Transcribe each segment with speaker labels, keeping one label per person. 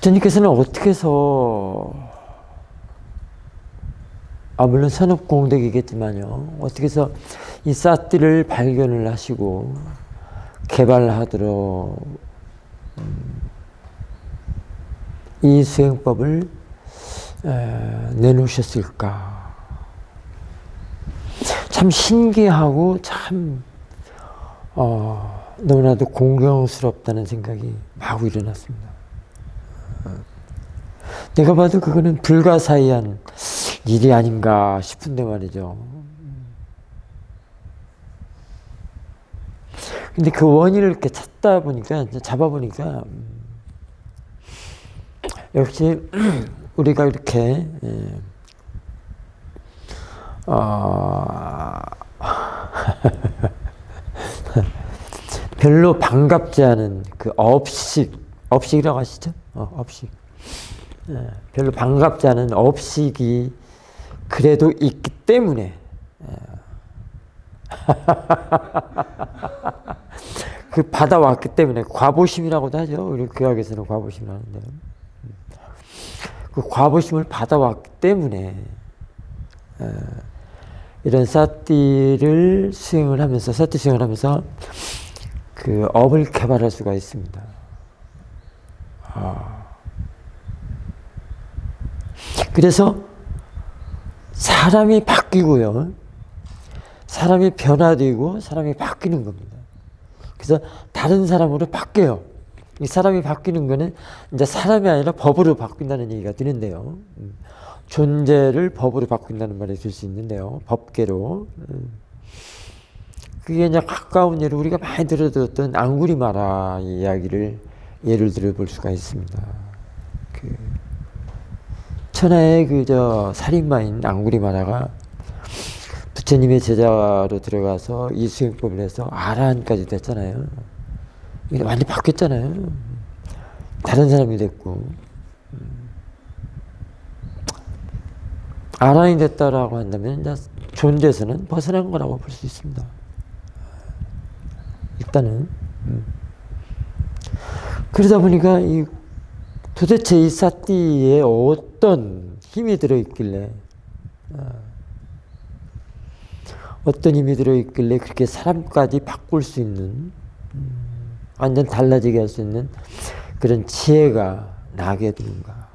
Speaker 1: 부처님께서는 어떻게 해서 물론 선업공덕이겠지만요. 어떻게 해서 이 사띠를 발견을 하시고 개발하도록 이 수행법을 내놓으셨을까. 참 신기하고 참 너무나도 공경스럽다는 생각이 마구 일어났습니다. 내가 봐도 그거는 불가사의한 일이 아닌가 싶은데 말이죠. 근데 그 원인을 이렇게 찾다 보니까, 잡아보니까, 역시 우리가 이렇게, 별로 반갑지 않은 그 업식이라고 하시죠? 업식. 별로 반갑지 않은 업식이 그래도 있기 때문에 그 받아왔기 때문에 과보심이라고도 하죠. 우리 교학에서는 과보심을 하는데요. 그 과보심을 받아왔기 때문에 이런 사띠를 수행을 하면서 사띠 수행을 하면서 그 업을 개발할 수가 있습니다. 그래서 사람이 바뀌고요. 사람이 변화되고 사람이 바뀌는 겁니다. 그래서 다른 사람으로 바뀌어요. 이 사람이 바뀌는 거는 이제 사람이 아니라 법으로 바뀐다는 얘기가 드는데요. 존재를 법으로 바꾼다는 말이 들 수 있는데요. 법계로. 그게 이제 가까운 예로 우리가 많이 들어들었던 앙구리마라 이야기를 예를 들어볼 수가 있습니다. 천하의 살인마인 앙구리마라가 부처님의 제자로 들어가서 이 수행법을 해서 아라한까지 됐잖아요. 이게 완전히 바뀌었잖아요. 다른 사람이 됐고. 아라한이 됐다라고 한다면 이제 존재에서는 벗어난 거라고 볼 수 있습니다. 일단은. 그러다 보니까 도대체 이 사띠에 어떤 힘이 들어있길래 그렇게 사람까지 바꿀 수 있는 완전 달라지게 할 수 있는 그런 지혜가 나게 되는가.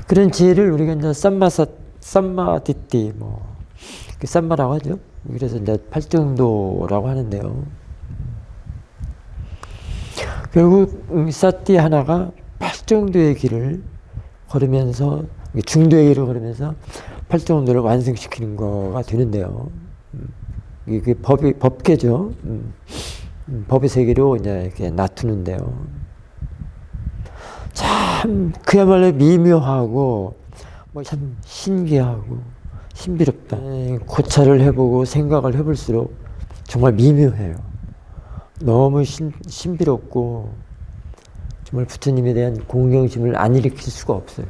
Speaker 1: 그런 지혜를 우리가 이제 쌈마디띠 쌈마라고 하죠. 그래서 이제 팔정도라고 하는데요. 결국 사띠 하나가 팔정도의 길을 걸으면서 중도의 길을 걸으면서 팔정도를 완성시키는 거가 되는데요. 이게 법계죠. 법의 세계로 이제 이렇게 놔두는데요. 참 그야말로 미묘하고 참 신기하고 신비롭다. 고찰을 해보고 생각을 해볼수록 정말 미묘해요. 너무 신비롭고 정말 부처님에 대한 공경심을 안 일으킬 수가 없어요.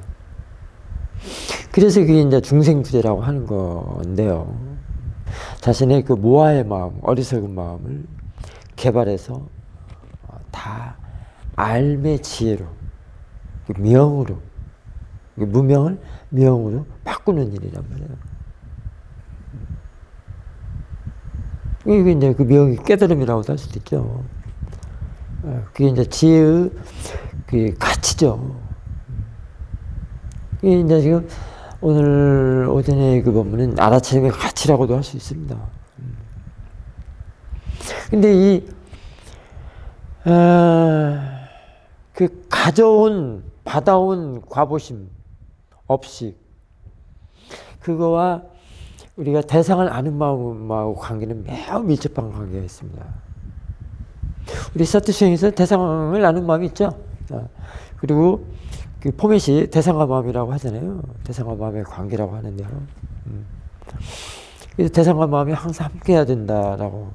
Speaker 1: 그래서 그게 이제 중생부재라고 하는 건데요. 자신의 그 모아의 마음, 어리석은 마음을 개발해서 다 알매 지혜로, 명으로, 무명을 명으로 바꾸는 일이란 말이에요. 이게 이제 그 명이 깨달음이라고도 할 수도 있죠. 그게 이제 지혜의 그 가치죠. 이게 이제 지금 오늘 오전에 그 본문은 알아차림의 가치라고도 할 수 있습니다. 근데 그 받아온 과보심, 업식, 그거와 우리가 대상을 아는 마음하고 관계는 매우 밀접한 관계가 있습니다. 우리 사띠 수행에서 대상을 아는 마음이 있죠. 그리고 그 포맷이 대상과 마음이라고 하잖아요. 대상과 마음의 관계라고 하는데요. 그래서 대상과 마음이 항상 함께 해야 된다라고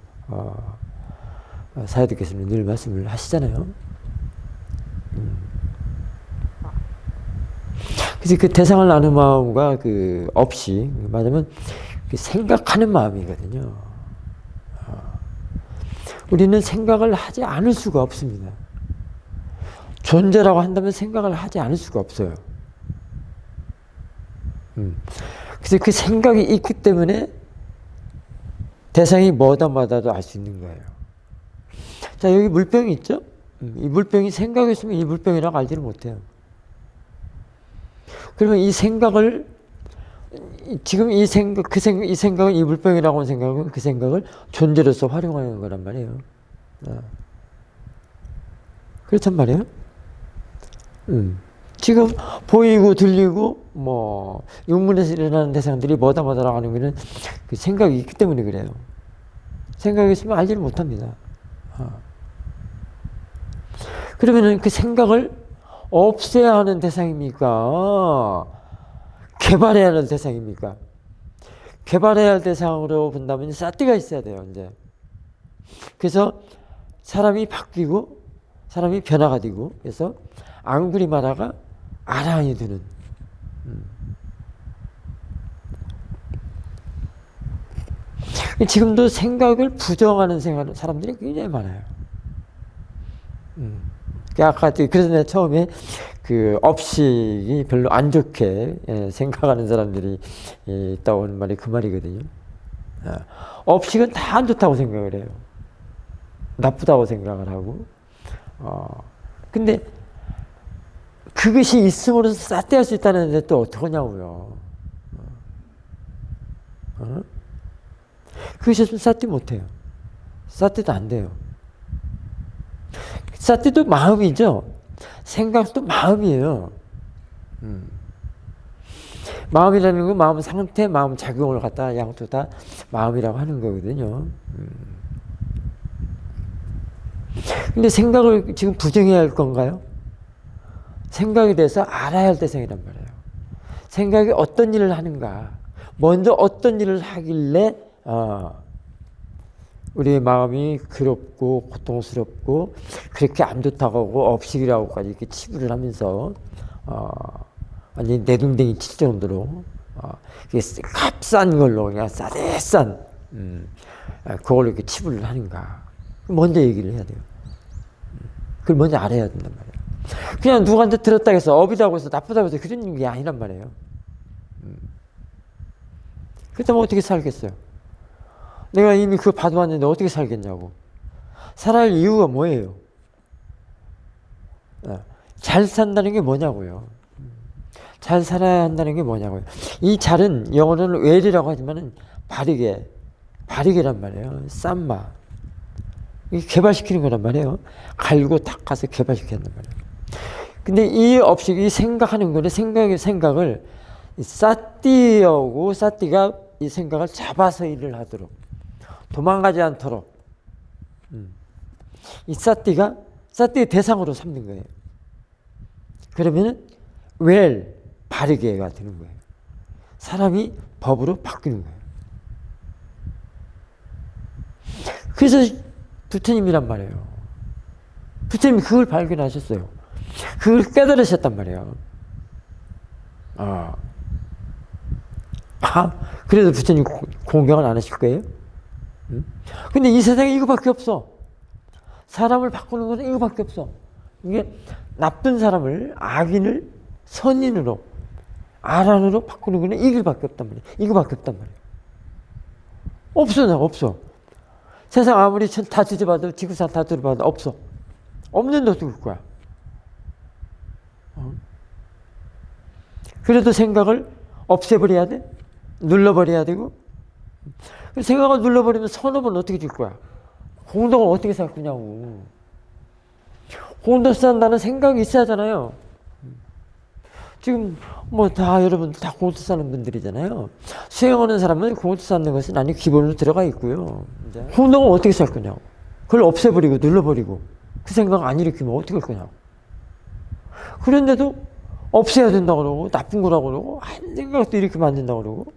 Speaker 1: 사야되겠습니다. 늘 말씀을 하시잖아요. 그래서 그 대상을 아는 마음과 그 없이 말하면 생각하는 마음이거든요. 우리는 생각을 하지 않을 수가 없습니다. 존재라고 한다면 생각을 하지 않을 수가 없어요. 그래서 그 생각이 있기 때문에 대상이 뭐다도 알 수 있는 거예요. 자, 여기 물병이 있죠? 이 물병이 생각이 있으면 이 물병이라고 알지를 못해요. 그러면 이 생각을 지금 이 생각은 이 물병이라고 하는 생각은 그 생각을 존재로서 활용하는 거란 말이에요. 그렇단 말이에요. 지금 보이고 들리고 뭐 육문에서 일어나는 대상들이 뭐다라고 하는 거는 그 생각이 있기 때문에 그래요. 생각이 있으면 알지를 못합니다. 그러면은 그 생각을 없애야 하는 대상입니까? 개발해야 하는 대상입니까? 개발해야 할 대상으로 본다면 사티가 있어야 돼요, 이제. 그래서 사람이 바뀌고 사람이 변화가 되고 그래서 앙구리마라가 아라한이 되는. 지금도 생각을 부정하는 사람들이 굉장히 많아요. 아까 그래서 내가 처음에 그 업식이 별로 안 좋게 생각하는 사람들이 있다고 하는 말이 그 말이거든요. 업식은 다 안 좋다고 생각을 해요. 나쁘다고 생각을 하고. 근데 그것이 있음으로써 사태할 수 있다는데 또 어떡하냐고요. 그것이 없으면 사태 못해요. 사태도 안 돼요. 사태도 마음이죠. 생각도 마음이에요. 마음이라는 건 마음 상태, 마음 작용을 갖다 양쪽 다 마음이라고 하는 거거든요. 근데 생각을 지금 부정해야 할 건가요? 생각에 대해서 알아야 할 대상이란 말이에요. 생각이 어떤 일을 하는가, 먼저 어떤 일을 하길래 우리의 마음이 괴롭고 고통스럽고 그렇게 안 좋다고 하고 업식이라고까지 이렇게 치부를 하면서 완전히 내둥댕이 칠 정도로 값싼 걸로 그냥 싸대싼 그걸로 이렇게 치부를 하는가, 먼저 얘기를 해야 돼요. 그걸 먼저 알아야 된단 말이에요. 그냥 누구한테 들었다고 해서 업이라고 해서 나쁘다고 해서 그런 게 아니란 말이에요. 그렇다면 어떻게 살겠어요? 내가 이미 그거 받아왔는데 어떻게 살겠냐고. 살아야 할 이유가 뭐예요? 잘 산다는 게 뭐냐고요. 잘 살아야 한다는 게 뭐냐고요. 이 잘은 영어로는 웰이라고 하지만은 바르게란 말이에요. 쌈마. 이게 개발시키는 거란 말이에요. 갈고 닦아서 개발시키는 말이에요. 근데 이 업식이 생각하는 거는 생각을 사띠하고 사띠가 이 생각을 잡아서 일을 하도록 도망가지 않도록 이 사띠의 대상으로 삼는 거예요. 그러면은 바르게가 되는 거예요. 사람이 법으로 바뀌는 거예요. 그래서 부처님이란 말이에요. 부처님이 그걸 발견하셨어요. 그걸 깨달으셨단 말이에요. 그래도 부처님 공경을 안 하실 거예요? 근데 이 세상에 이거밖에 없어. 사람을 바꾸는 것은 이거밖에 없어. 이게 나쁜 사람을 악인을 선인으로 아란으로 바꾸는 거는 이거밖에 없단 말이에요. 이거밖에 없단 말이에요. 없어. 세상 아무리 다 뒤져봐도 지구상 다 뒤져봐도 없어. 없는데 어떻게 할 거야? 그래도 생각을 없애버려야 돼? 눌러버려야 되고? 생각을 눌러버리면 선업은 어떻게 줄 거야? 공덕을 어떻게 살 거냐고. 공덕 산다는 생각이 있어야 하잖아요. 지금 뭐 다 여러분들 다 공덕 사는 분들이잖아요. 수행하는 사람은 공덕 쌓는 것은 아니 기본으로 들어가 있고요. 공덕을 어떻게 살 거냐고. 그걸 없애버리고 눌러버리고 그 생각 안 일으키면 어떻게 할 거냐고. 그런데도 없애야 된다고 그러고 나쁜 거라고 그러고 한 생각도 일으키면 안 된다고 그러고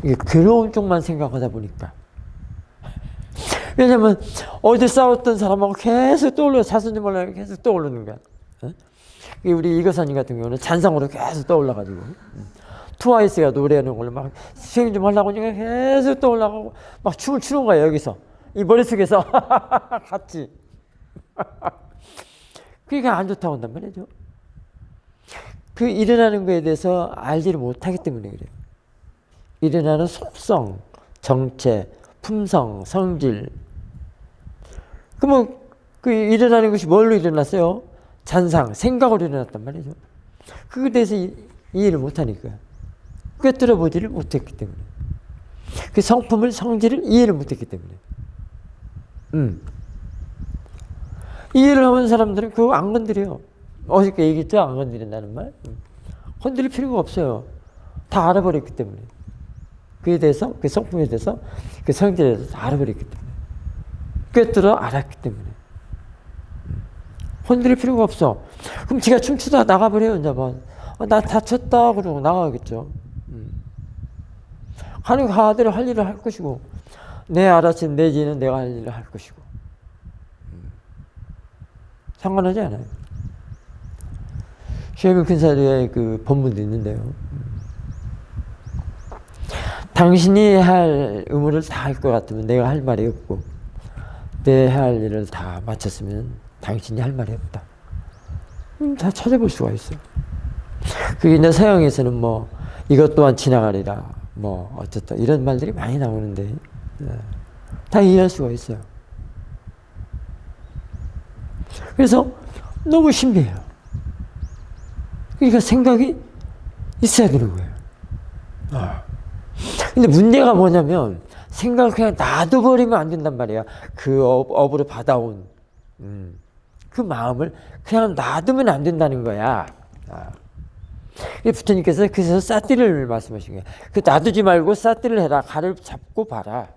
Speaker 1: 이게 괴로운 쪽만 생각하다 보니까. 왜냐면 어제 싸웠던 사람하고 계속 떠올려 자손님 몰라요. 계속 떠오르는 거야. 우리 이거사님 같은 경우는 잔상으로 계속 떠올라가지고 트와이스가 노래하는 걸로 막 수행 좀 하려고 하니까 계속 또 올라가고 막 춤을 추는 거야, 여기서. 이 머릿속에서. 같이. 그게 안 좋다고 한단 말이죠. 그 일어나는 거에 대해서 알지를 못하기 때문에 그래요. 일어나는 속성, 정체, 품성, 성질. 그러면 그 일어나는 것이 뭘로 일어났어요? 잔상, 생각으로 일어났단 말이죠. 그거에 대해서 이해를 못하니까. 꿰뚫어 보지를 못했기 때문에. 그 성품을, 성질을 이해를 못했기 때문에. 이해를 하는 사람들은 그거 안 건드려요. 어저께 얘기했죠? 안 건드린다는 말. 건드릴 필요가 없어요. 다 알아버렸기 때문에. 그에 대해서, 그 성품에 대해서, 그 성질에 대해서 다 알아버렸기 때문에. 꿰뚫어 알았기 때문에. 건드릴 필요가 없어. 그럼 지가 춤추다 나가버려요, 이제 뭐. 나 다쳤다, 그러고 나가겠죠. 하는 가대로 할 일을 할 것이고, 내 알아친 내 지는 내가 할 일을 할 것이고. 상관하지 않아요. 쉐이밍 큰사도의 그 본문도 있는데요. 당신이 할 의무를 다 할 것 같으면 내가 할 말이 없고, 내 할 일을 다 마쳤으면 당신이 할 말이 없다. 다 찾아볼 수가 있어. 그게 이제 서양에서는 뭐, 이것 또한 지나가리라, 뭐, 어쨌다. 이런 말들이 많이 나오는데, 다 이해할 수가 있어요. 그래서 너무 신비해요. 그러니까 생각이 있어야 되는 거예요. 근데 문제가 뭐냐면 생각을 그냥 놔둬버리면 안 된단 말이야. 그 업으로 받아온 그 마음을 그냥 놔두면 안 된다는 거야. 부처님께서 그래서 사띠를 말씀하신 거예요. 그 놔두지 말고 사띠를 해라. 가를 잡고 봐라.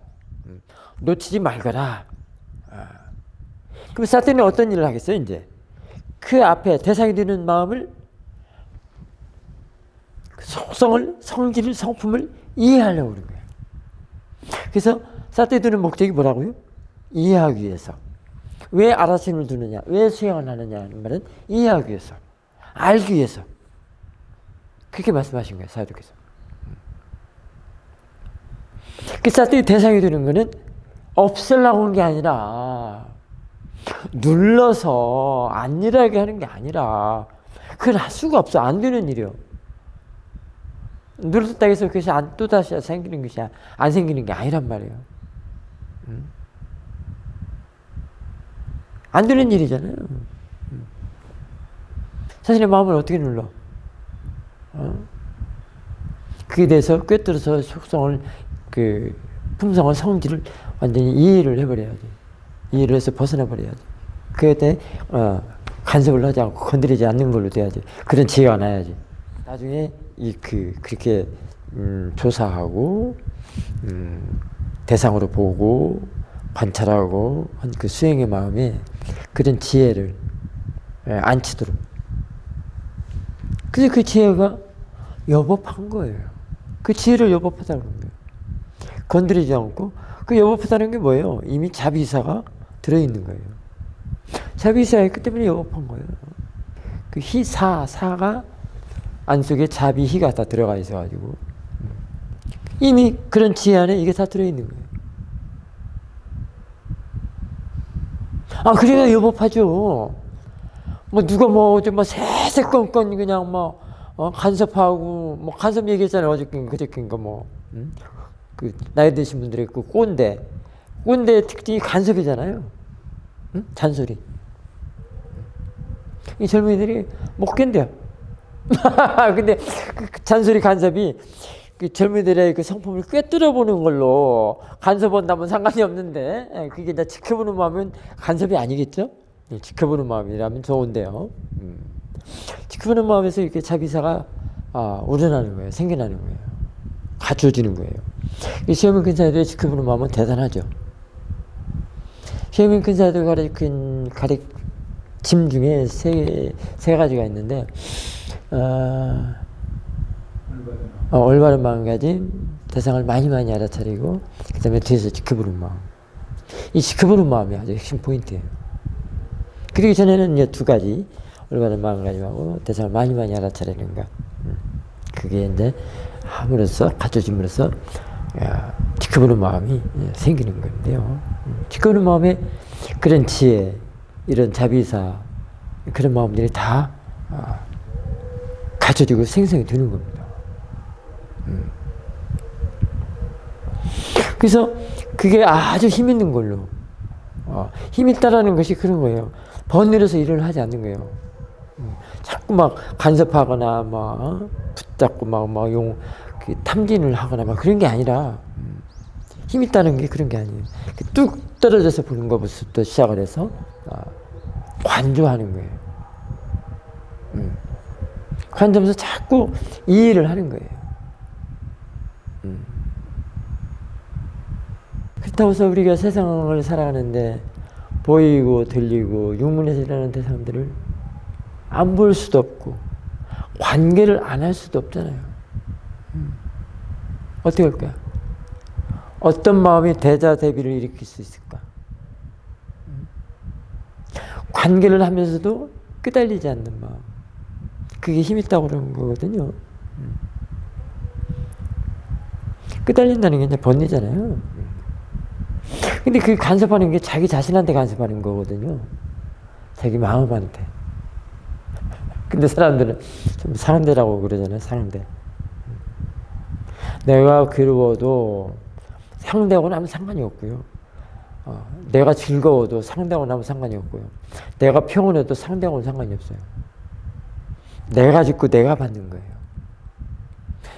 Speaker 1: 놓치지 말거라. 그럼 사띠는 어떤 일을 하겠어요, 이제? 그 앞에 대상이 되는 마음을, 속성을, 성질을, 성품을 이해하려고 그러는 거예요. 그래서 사띠 두는 목적이 뭐라고요? 이해하기 위해서. 왜 알아심을 두느냐? 왜 수행을 하느냐? 하는 말은 이해하기 위해서. 알기 위해서. 그렇게 말씀하신 거예요, 사도께서. 그 사띠 대상이 되는 거는 없애려고 하는 게 아니라, 눌러서 안 일하게 하는 게 아니라, 그걸 할 수가 없어. 안 되는 일이요. 눌렀다고 해서 그것이 또다시 생기는 것이 안 생기는 게 아니란 말이에요. 안 되는 일이잖아요. 자신의 마음을 어떻게 눌러? 그에 대해서 꿰뚫어서 속성을, 그 품성을, 성질을 완전히 이해를 해버려야지. 이해를 해서 벗어나버려야지. 그에 대해 간섭을 하지 않고 건드리지 않는 걸로 돼야지. 그런 지혜가 나야지. 나중에 그렇게 조사하고 대상으로 보고 관찰하고 한 그 수행의 마음에 그런 지혜를 안치도록. 그래서 그 지혜가 여법한 거예요. 그 지혜를 여법하다는 거예요. 건드리지 않고. 그 여법하다는 게 뭐예요? 이미 자비사가 들어있는 거예요. 자비사가 있기 때문에 여법한 거예요. 그 사가 안속에 자비, 희가 다 들어가 있어가지고 이미 그런 지혜 안에 이게 다 들어있는 거예요. 그래야 여법하죠. 뭐 누가 좀 세세건건 그냥 간섭하고 간섭 얘기했잖아요. 그저께인가 그 나이 드신 분들의 그 꼰대의 특징이 간섭이잖아요. 잔소리. 이 젊은이들이 못 견뎌요. 근데 그 잔소리 간섭이 그 젊은이들의 그 성품을 꿰뚫어 보는 걸로 간섭한다면 상관이 없는데, 그게 이제 지켜보는 마음은 간섭이 아니겠죠? 지켜보는 마음이라면 좋은데요. 지켜보는 마음에서 이렇게 자비사가 우러나는 거예요. 생겨나는 거예요. 갖춰지는 거예요. 이 시험인 근사들의 지켜보는 마음은 대단하죠. 시험인 근사들 가르침 중에 세 가지가 있는데, 올바른 마음가짐, 대상을 많이 알아차리고, 그 다음에 뒤에서 지켜보는 마음. 이 지켜보는 마음이 아주 핵심 포인트예요. 그러기 전에는 이제 두 가지, 올바른 마음가짐하고 대상을 많이 알아차리는 것. 그게 이제 함으로써 가져짐으로써 지켜보는 마음이 생기는 건데요. 지켜보는 마음에 그런 지혜, 이런 자비사, 그런 마음들이 다 가져지고 생성이 되는 겁니다. 그래서 그게 아주 힘 있는 걸로, 힘 있다라는 것이 그런 거예요. 번뇌로서 일을 하지 않는 거예요. 자꾸 막 간섭하거나 막 붙잡고 막 탐진을 하거나 막 그런 게 아니라, 힘 있다는 게 그런 게 아니에요. 뚝 떨어져서 보는 것부터 시작을 해서 관조하는 거예요. 관조하면서 자꾸 이해를 하는 거예요. 그렇다고 해서 우리가 세상을 살아가는데 보이고 들리고 육문에서 일하는 대상들을 안 볼 수도 없고 관계를 안 할 수도 없잖아요. 어떻게 할까요? 어떤 마음이 대자대비를 일으킬 수 있을까? 관계를 하면서도 끄달리지 않는 마음. 그게 힘 있다고 그러는 거거든요. 끄달린다는 게 이제 번뇌잖아요. 근데 그 간섭하는 게 자기 자신한테 간섭하는 거거든요. 자기 마음한테. 근데 사람들은 좀 상대라고 그러잖아요. 상대. 내가 괴로워도 상대하고는 아무 상관이 없고요. 내가 즐거워도 상대하고는 아무 상관이 없고요. 내가 평온해도 상대하고는 상관이 없어요. 내가 짓고 내가 받는 거예요.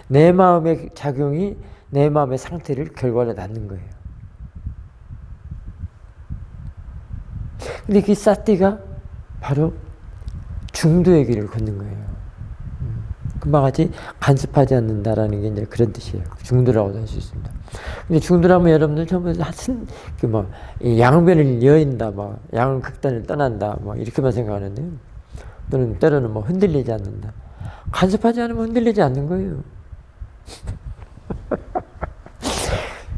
Speaker 1: 내 마음의 작용이 내 마음의 상태를 결과로 낳는 거예요. 근데 그 사띠가 바로 중도의 길을 걷는 거예요. 금방 같이 간섭하지 않는다라는 게 이제 그런 뜻이에요. 중도라고도 할 수 있습니다. 근데 중도라면 여러분들 전부 양변을 여인다, 양은 극단을 떠난다, 이렇게만 생각하는데요. 또는 때로는 흔들리지 않는다. 간섭하지 않으면 흔들리지 않는 거예요.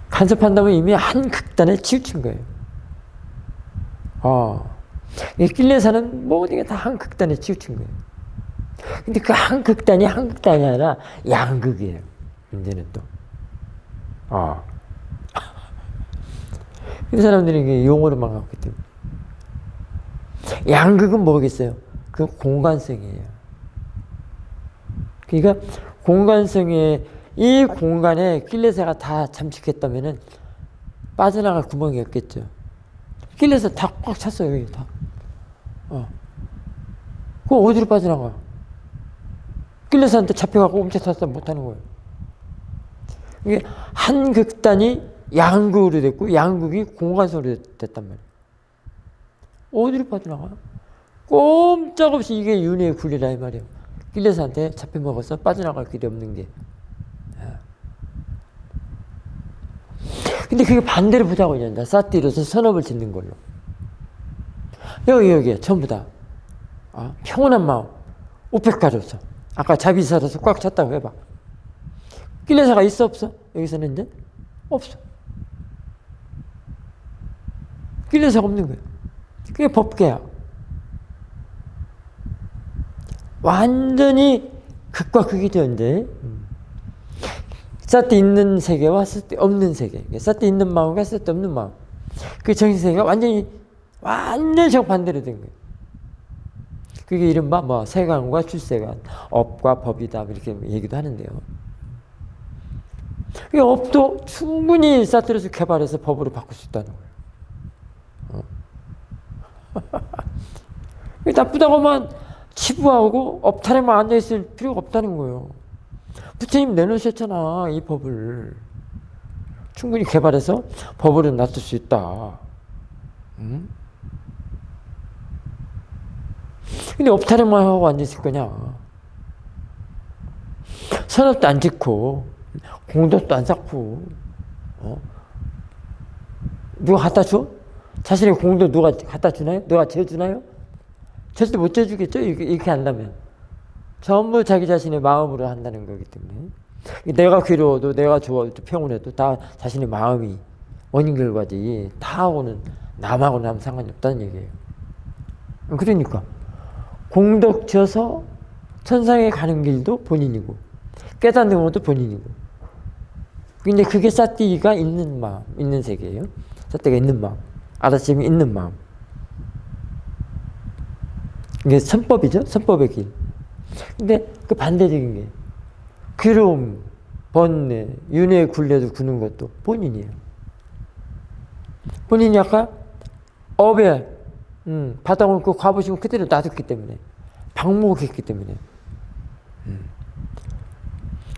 Speaker 1: 간섭한다면 이미 한 극단에 치우친 거예요. 낄레사는 모든 게 다 한 극단에 치우친 거예요. 근데 그 한 극단이 아니라 양극이에요. 문제는 또. 이 사람들이 이게 용어로만 갖고 있기 때문에. 양극은 뭐겠어요? 그 공간성이에요. 그러니까 공간성에, 이 공간에 낄레사가 다 잠식했다면은 빠져나갈 구멍이 없겠죠. 낄레사 다 꽉 찼어요, 여기 다. 그거 어디로 빠져나가? 낄레사한테 잡혀가고 움켜탔다 못하는 거예요. 이게 한 극단이 양극으로 됐고, 양극이 공간성으로 됐단 말이에요. 어디로 빠져나가? 꼼짝없이 이게 윤회의 굴리라 이 말이에요. 낄레사한테 잡혀먹어서 빠져나갈 길이 없는 게. 근데 그게 반대로 보자고 이제 사띠로서 선업을 짓는 걸로. 여기 전부 다 평온한 마음, 우페카로서. 아까 자비사로서 꽉 찼다고 해봐. 낄레사가 있어 없어? 여기서는 이제 없어. 낄레사가 없는 거예요. 그게 법계야. 완전히 극과 극이죠, 이제. 사띠 있는 세계와 사띠 없는 세계. 사띠 있는 마음과 사띠 없는 마음. 그 정신세계가 완전히 정반대로 된 거예요. 그게 이른바 세간과 출세간, 업과 법이다, 이렇게 얘기도 하는데요. 이 업도 충분히 사띠로서 개발해서 법으로 바꿀 수 있다는 거예요. 나쁘다고만 치부하고 업타래만 앉아있을 필요가 없다는 거예요. 부처님 내놓으셨잖아, 이 법을. 충분히 개발해서 법으로 놔둘 수 있다. 근데 업타래만 하고 앉아있을 거냐? 선업도 안 짓고, 공덕도 안 쌓고, 누가 갖다 줘? 자신의 공덕 누가 갖다 주나요? 누가 재주나요? 절대 못 재주겠죠? 이렇게 한다면. 전부 자기 자신의 마음으로 한다는 거기 때문에. 내가 괴로워도, 내가 좋아도, 평온해도 다 자신의 마음이 원인 결과지, 타하고는, 남하고는 아무 상관이 없다는 얘기예요. 그러니까 공덕 지어서 천상에 가는 길도 본인이고, 깨닫는 것도 본인이고. 근데 그게 사띠가 있는 마음, 있는 세계예요. 사띠가 있는 마음, 알아차림이 있는 마음. 이게 선법이죠. 선법의 길. 근데 그 반대적인 게 괴로움, 번뇌, 윤회 굴레도 구는 것도 본인이에요. 본인이 아까 업에 바닥을 그 과부심을 그대로 놔뒀기 때문에, 방목했기 때문에.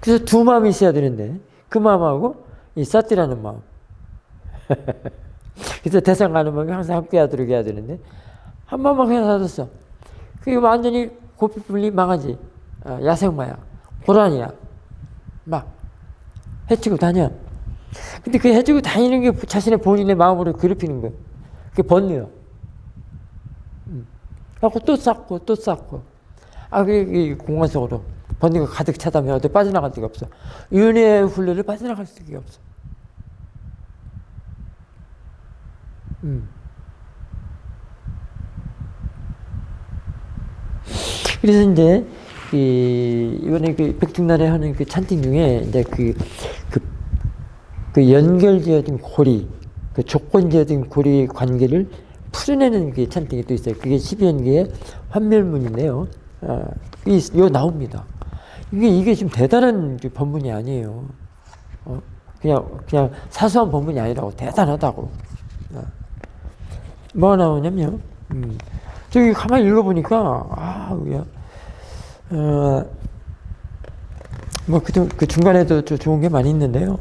Speaker 1: 그래서 두 마음이 있어야 되는데 그 마음하고 이 사띠라는 마음. 그래서 대상 가는 마음이 항상 함께 하도록 해야 되는데 한 마음만 그냥 놔뒀어. 그게 완전히 고삐불리 망하지. 야생마야. 고란이야. 막 해치고 다녀. 근데 그 해치고 다니는 게 자신의 본인의 마음으로 괴롭히는 거예요. 그게 번뇌요. 하고 또 쌓고 또 쌓고. 그 공간 속으로 번뇌가 가득 차다면 어디 빠져나갈 데가 없어. 윤회의 훈련을 빠져나갈 수가 없어. 그래서 이제 이번에 그 백중날에 하는 그 찬팅 중에 이제 그 연결지어진 고리, 그 조건지어진 고리 관계를 풀어내는 게 찬팅이 또 있어요. 그게 12연계의 환멸문인데요. 이거 나옵니다. 이게 좀 대단한 법문이 아니에요. 그냥 사소한 법문이 아니라고, 대단하다고. 뭐가 나오냐면, 저기 가만히 읽어보니까, 그 중간에도 좀 좋은 게 많이 있는데요.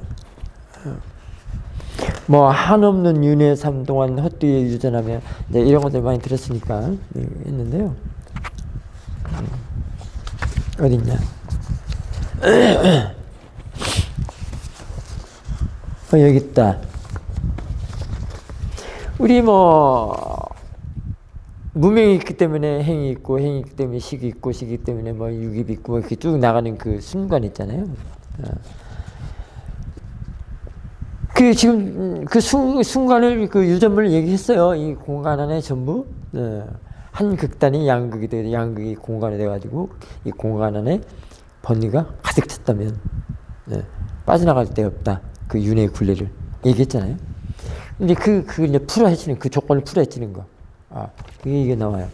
Speaker 1: 뭐 한없는 윤회 삶 동안 헛되이 유전하며 이런 것들 많이 들었으니까 했는데요. 어딨냐? 여기 있다. 우리 무명이 있기 때문에 행이 있고, 행이 있기 때문에 식이 있고, 식이 때문에 육입이 있고, 이렇게 쭉 나가는 그 순간 있잖아요. 지금 그 순간을 그 유전물을 얘기했어요. 이 공간 안에 전부 한 극단이 양극이 돼, 양극이 공간이 돼가지고 이 공간 안에 번뇌가 가득 찼다면 빠져나갈 데 없다. 그 윤회의 굴레를 얘기했잖아요. 근데 그걸 이제 풀어헤치는, 그 조건을 풀어헤치는 거. 이게 나와요.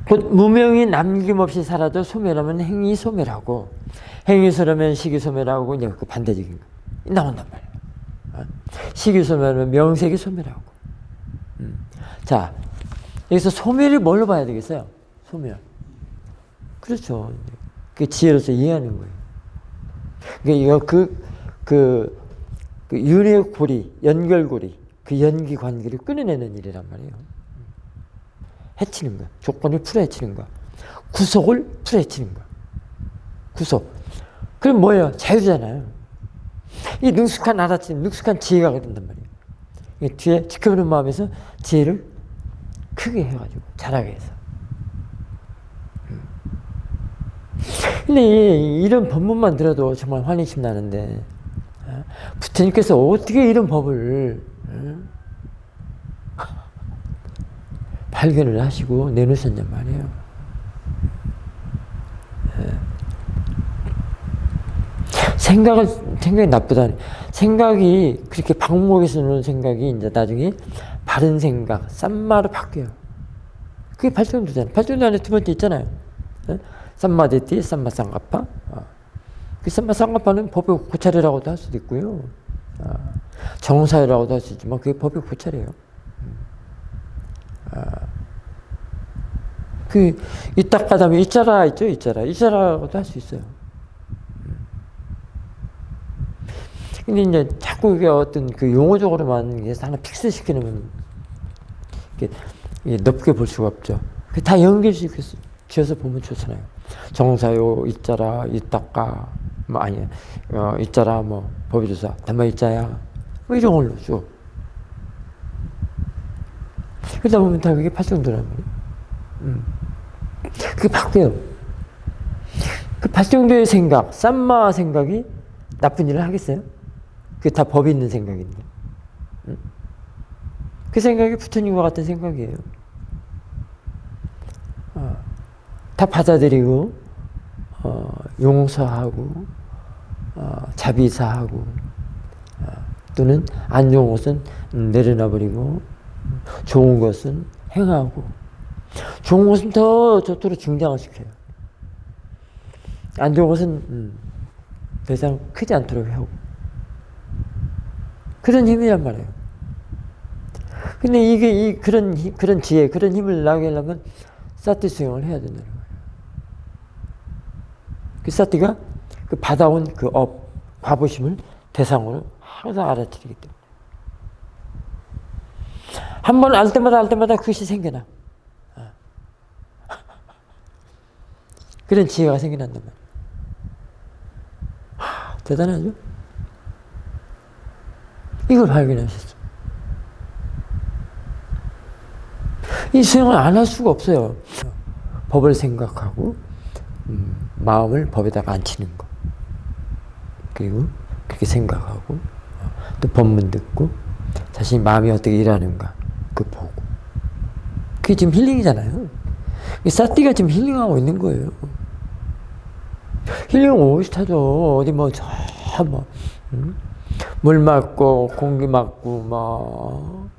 Speaker 1: 곧 무명이 남김없이 사라져 소멸하면 행위 소멸하고, 행위 소멸하면 식이 소멸하고, 이제 그 반대적인 거 나온단 말이에요. 식이 소멸하면 명색이 소멸하고. 자, 여기서 소멸을 뭘로 봐야 되겠어요? 소멸. 그렇죠. 그 지혜로서 이해하는 거예요. 그러니까 이거 그 윤회의 고리, 연결고리, 그 연기 관계를 끊어내는 일이란 말이에요. 해치는 거, 조건을 풀어헤치는 거, 구속을 풀어헤치는 거. 구속. 그럼 뭐예요? 자유잖아요. 이 능숙한 알아채림, 능숙한 지혜가 된단 말이에요. 뒤에 지켜보는 마음에서 지혜를 크게 해가지고 잘하게 해서. 근데 이런 법문만 들어도 정말 환희심 나는데, 부처님께서 어떻게 이런 법을 발견을 하시고 내놓으셨냔 말이에요. 생각이 나쁘다니. 생각이 그렇게 방목에서 노는 생각이 이제 나중에 바른 생각, 쌈마로 바뀌어요. 그게 발전도잖아요. 발전도 안에 두 번째 있잖아요. 쌈마데티, 쌈마상가파. 그 쌈마상가파는 법의 고찰이라고도 할 수도 있고요. 정사라고도 할 수 있지만 그게 법의 고찰이에요. 이따가다음에 이짜라 있죠, 이짜라고도 할 수 있어요. 근데 이제 자꾸 이게 어떤 그 용어적으로만 하나 픽스시키는 이게 높게 볼 수가 없죠. 다 연결시켜서 보면 좋잖아요. 정사요, 이짜라, 이따가, 이짜라, 법의조사, 담마 이짜야, 이런 걸로 쭉. 그러다 보면 다 그게 팔정도란 말이에요. 그게 바뀌어요. 그 팔정도의 생각, 쌈마 생각이 나쁜 일을 하겠어요? 그게 다 법이 있는 생각인데. 그 생각이 부처님과 같은 생각이에요. 다 받아들이고, 용서하고 자비사하고 또는 안 좋은 것은 내려놔버리고 좋은 것은 행하고 좋은 것은 더 저토록 증장을 시켜요. 안 좋은 것은 더 이상 크지 않도록 하고 그런 힘이란 말이에요. 근데 이게 그런 지혜, 그런 힘을 나게 하려면 사티 수행을 해야 된다는 거예요. 그 사티가 그 받아온 그 과보심을 대상으로 항상 알아차리기 때문에 한 번 알 때마다 그것이 생겨나. 그런 지혜가 생겨난단 말이에요. 대단하죠? 이걸 발견하셨어. 이 수행을 안 할 수가 없어요. 법을 생각하고 마음을 법에다가 앉히는 거. 그리고 그렇게 생각하고 또 법문 듣고 자신이 마음이 어떻게 일하는가 그 보고. 그게 지금 힐링이잖아요. 사띠가 지금 힐링하고 있는 거예요. 힐링은 오시타죠. 어디 물 맞고 공기 맞고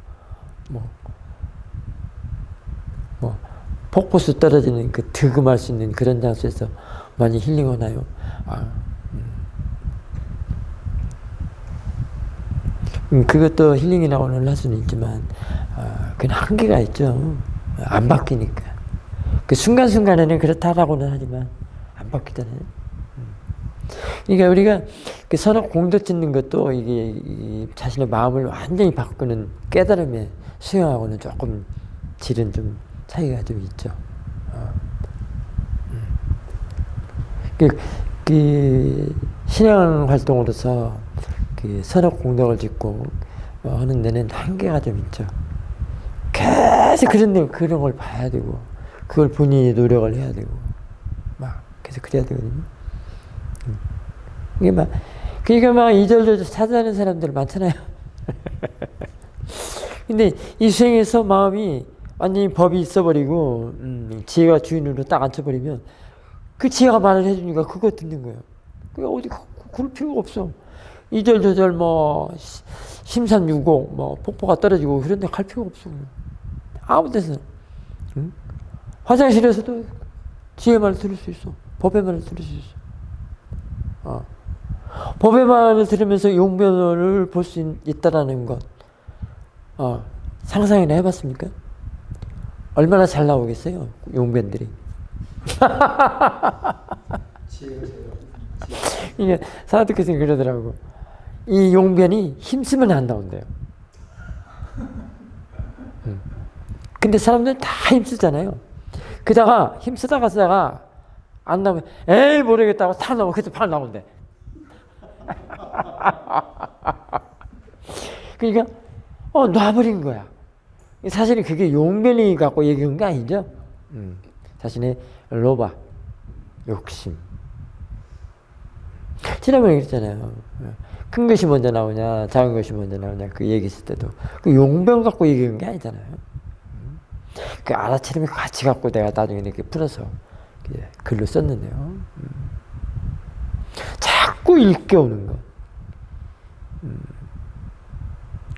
Speaker 1: 폭포수 떨어지는 그 득음할 수 있는 그런 장소에서 많이 힐링하나요? 그것도 힐링이라고는 할 수는 있지만 그건 한계가 있죠. 안 바뀌니까. 그 순간순간에는 그렇다라고는 하지만 안 바뀌잖아요. 그러니까 우리가 그 선악 공덕 짓는 것도 이게 자신의 마음을 완전히 바꾸는 깨달음의 수행하고는 조금 질은 좀 차이가 좀 있죠. 그 신앙 활동으로서 그 선악 공덕을 짓고 하는 데는 한계가 좀 있죠. 계속 그런 걸 봐야 되고, 그걸 본인이 노력을 해야 되고, 계속 그래야 되거든요. 그러니까 이절저절 찾아가는 사람들 많잖아요. 근데 이 수행에서 마음이 완전히 법이 있어버리고, 지혜가 주인으로 딱 앉혀버리면, 그 지혜가 말을 해주니까 그거 듣는 거예요. 그게 어디, 그럴 필요가 없어. 이절저절 심산유고, 폭포가 떨어지고, 그런 데 갈 필요가 없어. 아무 데서. 화장실에서도 지혜 말을 들을 수 있어. 법의 말을 들을 수 있어. 법의 말을 들으면서 용변을 볼 수 있다라는 것. 상상이나 해봤습니까? 얼마나 잘 나오겠어요? 용변들이. 이게 사드께서 그러더라고. 이 용변이 힘쓰면 안 나온대요. 근데 사람들은 다 힘쓰잖아요. 그다가 쓰다가 안 나오면 에이 모르겠다고 다 나오고 그래서 바로 나온대. 그러니까 놔버린 거야. 사실은 그게 용변이 갖고 얘기한 게 아니죠. 자신의 로바, 욕심. 지난번에 그랬잖아요. 큰 것이 먼저 나오냐, 작은 것이 먼저 나오냐, 그 얘기했을 때도 그 용변 갖고 얘기한 게 아니잖아요. 그 알아차림을 같이 갖고 내가 나중에 이렇게 풀어서 글로 썼는데요. 자꾸 일깨우는 것.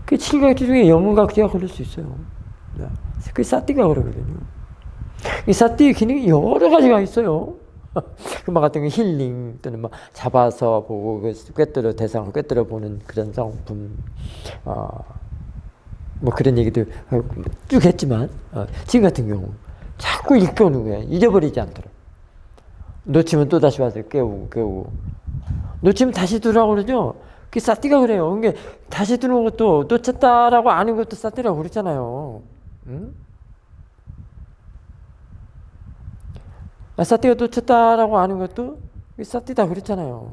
Speaker 1: 그 칠각지 중에 영문각지가 그럴 수 있어요. 그 사띠가 그러거든요. 이 사띠의 기능이 여러 가지가 있어요. 그만 같은 거 힐링 또는 잡아서 보고 대상을 꿰뚫어 보는 그런 상품, 그런 얘기도 쭉 했지만 지금 같은 경우 자꾸 일깨우는 거야. 잊어버리지 않도록. 놓치면 또 다시 와서 깨우고 놓치면 다시 들으라고 그러죠. 그게 사띠가 그래요. 그게 다시 들어온 것도 놓쳤다라고 아는 것도 사띠라고 그랬잖아요. 사띠가 놓쳤다라고 아는 것도 사띠다 그랬잖아요.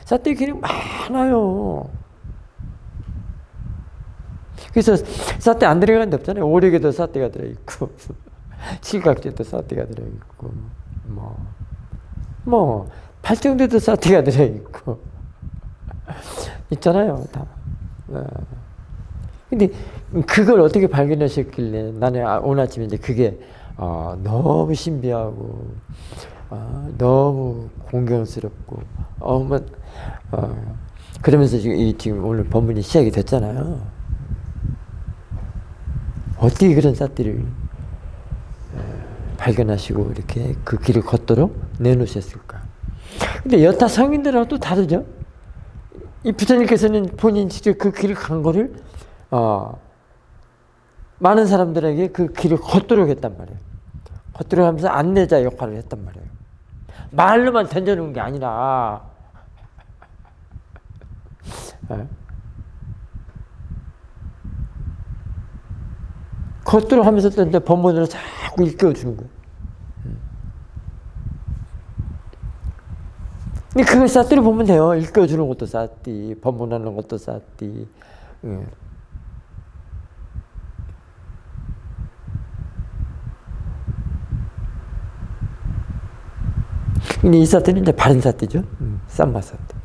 Speaker 1: 사띠 기능 많아요. 그래서 사띠 안 들어가는 데 없잖아요. 오력에도 사띠가 들어있고 칠각지에도 사띠가 들어있고 팔정도에도 사띠가 들어있고 있잖아요. 다. 근데 그걸 어떻게 발견하셨길래 나는 오늘 아침에 이제 그게 너무 신비하고 너무 공경스럽고 그러면서 지금 오늘 본문이 시작이 됐잖아요. 어떻게 그런 삿들을 발견하시고 이렇게 그 길을 걷도록 내놓으셨을까? 근데 여타 성인들하고 또 다르죠. 이 부처님께서는 본인 직접 그 길을 간 거를 많은 사람들에게 그 길을 걷도록 했단 말이에요. 걷도록 하면서 안내자 역할을 했단 말이에요. 말로만 던져놓은 게 아니라 걷도록 하면서 또 법문으로 자꾸 일깨워주는 거예요. 근데 그걸 쌌띠로 보면 돼요. 일깨워주는 것도 쌌띠, 법문하는 것도 쌌띠. 근데 이 쌌띠는 이제 바른 쌌띠죠. 쌈마 쌌띠.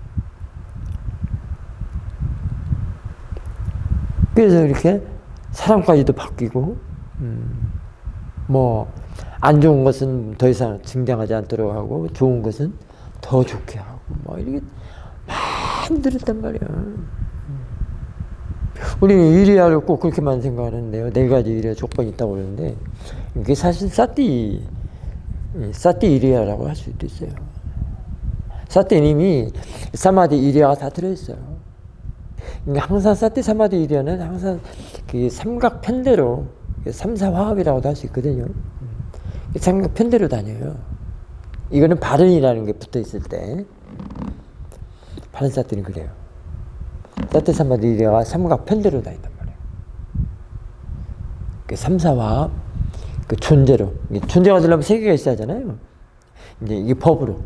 Speaker 1: 그래서 이렇게 사람까지도 바뀌고, 안 좋은 것은 더 이상 증량하지 않도록 하고, 좋은 것은 더 좋게 하고, 이렇게 많이 들었단 말이야. 우리는 이리야를 꼭 그렇게만 생각하는데요. 4가지 이리야 조건이 있다고 그러는데, 이게 사실 쌌띠 이리야라고 할 수도 있어요. 쌌띠는 이미 사마디 이리야가 다 들어있어요. 항상 쌌띠 사마디 이리야는 항상 그 삼각편대로, 3, 4화합이라고도 할 수 있거든요. 삼각편대로 다녀요. 이거는 바른이라는 게 붙어 있을 때, 바른 쌌띠는 그래요. 쌌띠 사마디 이리야가 삼각편대로 다닌단 말이에요. 3, 4화합, 그 존재로. 존재가 되려면 3개가 있어야 하잖아요. 이제 이게 법으로.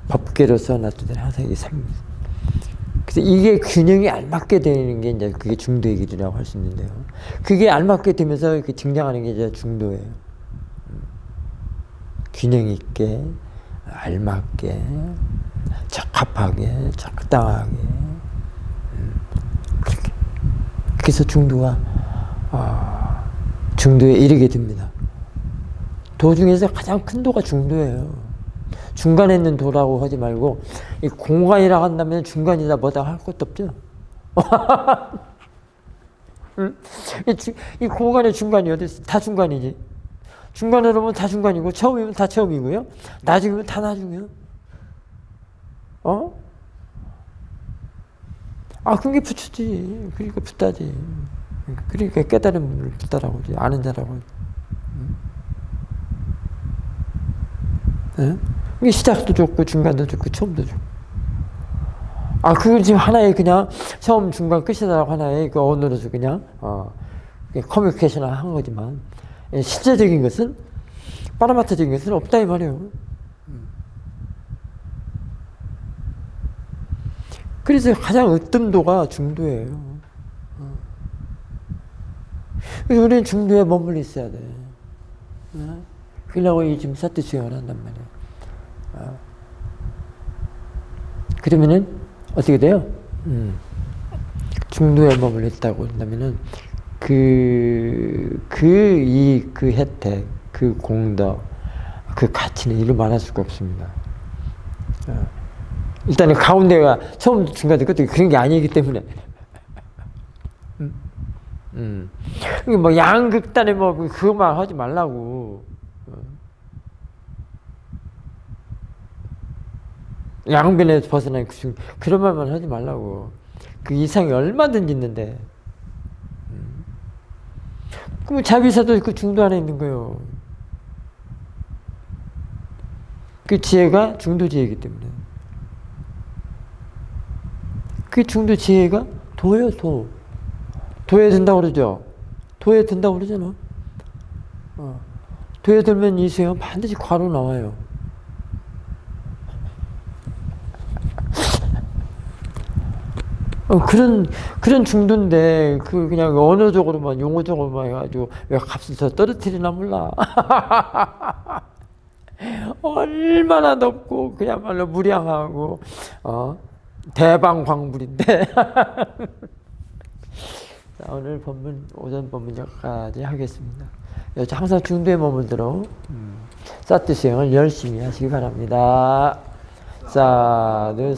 Speaker 1: 법계로서 놔두더니 항상 이게 그래서 이게 균형이 알맞게 되는 게 이제 그게 중도의 길이라고 할 수 있는데요. 그게 알맞게 되면서 이렇게 증량하는 게 이제 중도예요. 균형 있게, 알맞게, 적합하게, 적당하게. 그렇게. 그래서 중도에 이르게 됩니다. 도 중에서 가장 큰 도가 중도예요. 중간에 있는 도라고 하지 말고, 이 공간이라고 한다면 중간이다 뭐다 할 것도 없죠. 이 공간의 중간이 어디 있어? 다 중간이지. 중간으로 보면 다 중간이고, 처음이면 다 처음이고요. 나중이면 다 나중이요. 그게 부처지. 그러니까 붓다지. 그러니까 깨달은 분을 붓다라고 하지. 아는 자라고 하지. 이게 시작도 좋고, 중간도 좋고, 처음도 좋고. 그걸 지금 하나의 그냥, 처음, 중간, 끝이다라고 하나의 그 언어로서 그냥, 커뮤니케이션을 한 거지만, 실제적인 것은, 파라마트적인 것은 없다, 이 말이에요. 그래서 가장 으뜸도가 중도예요. 그래서 우리는 중도에 머물러 있어야 돼. 그러려고 이 지금 삿띠 수행을 한단 말이에요. 그러면은 어떻게 돼요? 중도에 머물러 있다고 한다면은 그 혜택, 그 공덕, 그 가치는 이루 말할 수가 없습니다. 일단은 가운데가 처음부터 중간도 끝도 그런 게 아니기 때문에. 양극단에 그것만 하지 말라고. 양변에서 벗어난 그런 말만 하지 말라고. 그 이상이 얼마든지 있는데. 그럼 자비사도 그 중도 안에 있는 거예요. 그 지혜가 중도 지혜이기 때문에. 그 중도 지혜가 도예요, 도. 도에 든다고 그러죠. 도에 든다고 그러잖아. 도에 들면 이 수행은 반드시 과로 나와요. 그런 중도인데, 그냥 언어적으로만, 용어적으로만 해가지고, 왜 값을 더 떨어뜨리나 몰라. 얼마나 높고, 그야말로 무량하고, 대방광물인데. 자, 오늘 본문, 오전 본문 여기까지 하겠습니다. 항상 중도에 머물도록 사트 수행을 열심히 하시기 바랍니다. 사두.